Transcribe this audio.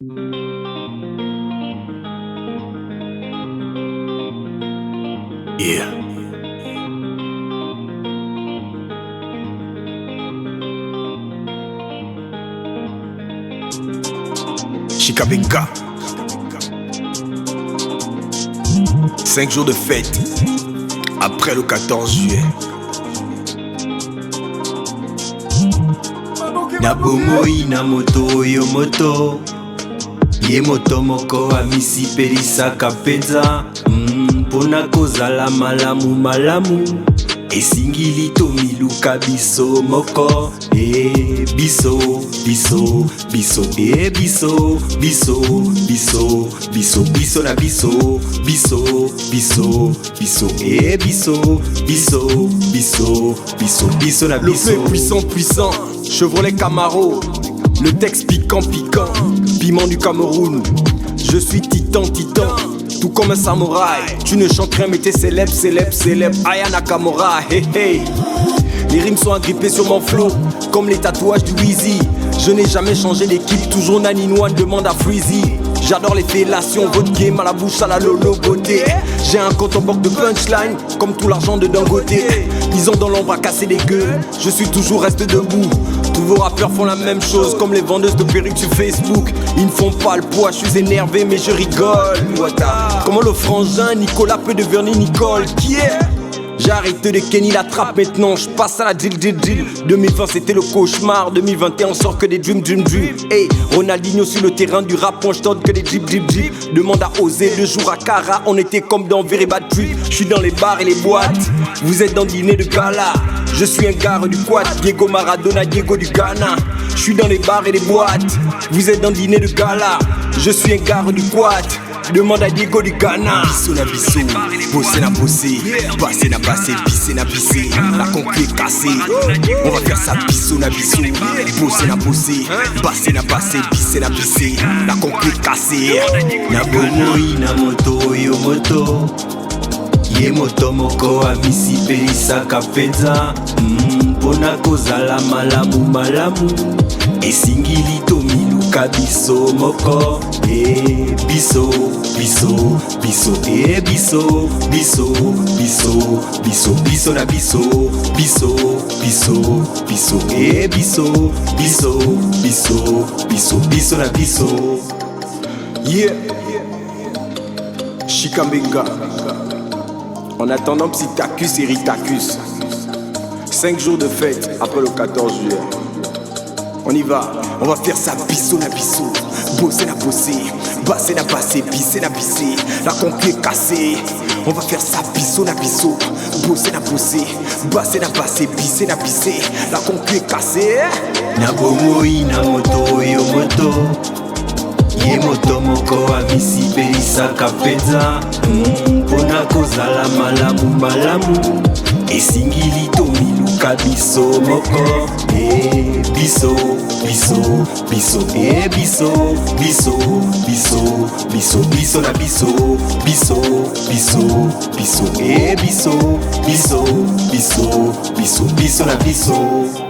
Yeah. Chikabeka. 5 jours de fête après le 14 juillet. Na bomoi na moto yo moto ye moto moko amisipelisaka mpenza mpona kozala malamu malamu esingili tomiluka biso moko biso biso biso biso biso biso biso biso na biso biso biso biso biso biso biso biso biso na biso. Le feu puissant puissant, Chevrolet Camaro, le texte piquant piquant, piment du Cameroun. Je suis titan titan, tout comme un samouraï. Tu ne chantes rien mais t'es célèbre célèbre célèbre. Aya Nakamura, hey hey. Les rimes sont agrippées sur mon flow, comme les tatouages du Weezy. Je n'ai jamais changé d'équipe, toujours Naninoine demande à Freezy. J'adore les fellations, votre game à la bouche à la lolo beauté. J'ai un compte en banque de punchline, comme tout l'argent de Dangote. Ils ont dans l'ombre à casser les gueux, je suis toujours resté debout. Tous vos rappeurs font la même chose, comme les vendeuses de perruques sur Facebook. Ils ne font pas le poids, je suis énervé mais je rigole. Comment le frangin Nicolas peut devenir Nicole? Qui est? J'ai arrêté de Kenny la trappe, maintenant je passe à la drill. 2020 c'était le cauchemar, 2021 on sort que des dream. Hey, Ronaldinho sur le terrain du rap, on chante que des drip. Demande à oser, le jour à Cara, on était comme dans Very Bad Trip. Je suis dans les bars et les boîtes, vous êtes dans le dîner de gala. Je suis un gars du quad, Diego Maradona, Diego du Ghana. Je suis dans les bars et les boîtes, vous êtes dans le dîner de gala. Je suis un gars du quad, demande à Diego du Ghana. Biso na biso, bossé na bossé, passé na passé, pissé na pissé. La conquête est cassée, on va faire ça biso na biso. Bossé na bossé, passé na passé, pissé na pissé. La conquête est cassée. Na bomoi na moto yo moto ye moto moko amisipelisaka mpenza mpona kozala malamu malamu esingili tomiluka biso moko biso biso biso biso biso biso biso biso na biso biso biso biso biso biso biso biso biso na biso. Yeah. Chikabeka. En attendant Psytacus et Ritacus. 5 jours de fête après le 14 juillet. On y va, on va faire ça biso na biso. Bosser na bosser, basser na basser, pisser na pisser. La conquête est cassée. On va faire ça biso na biso. Bosser na bosser, basser na basser, pisser na pisser. La conquête est cassée. Na bomoi na moto yo moto ye moto moko amisipelisaka mpenza mpona kozala malamu malamu esingili tomiluka biso moko biso biso biso biso biso biso biso biso na biso biso biso biso biso biso biso biso biso na biso.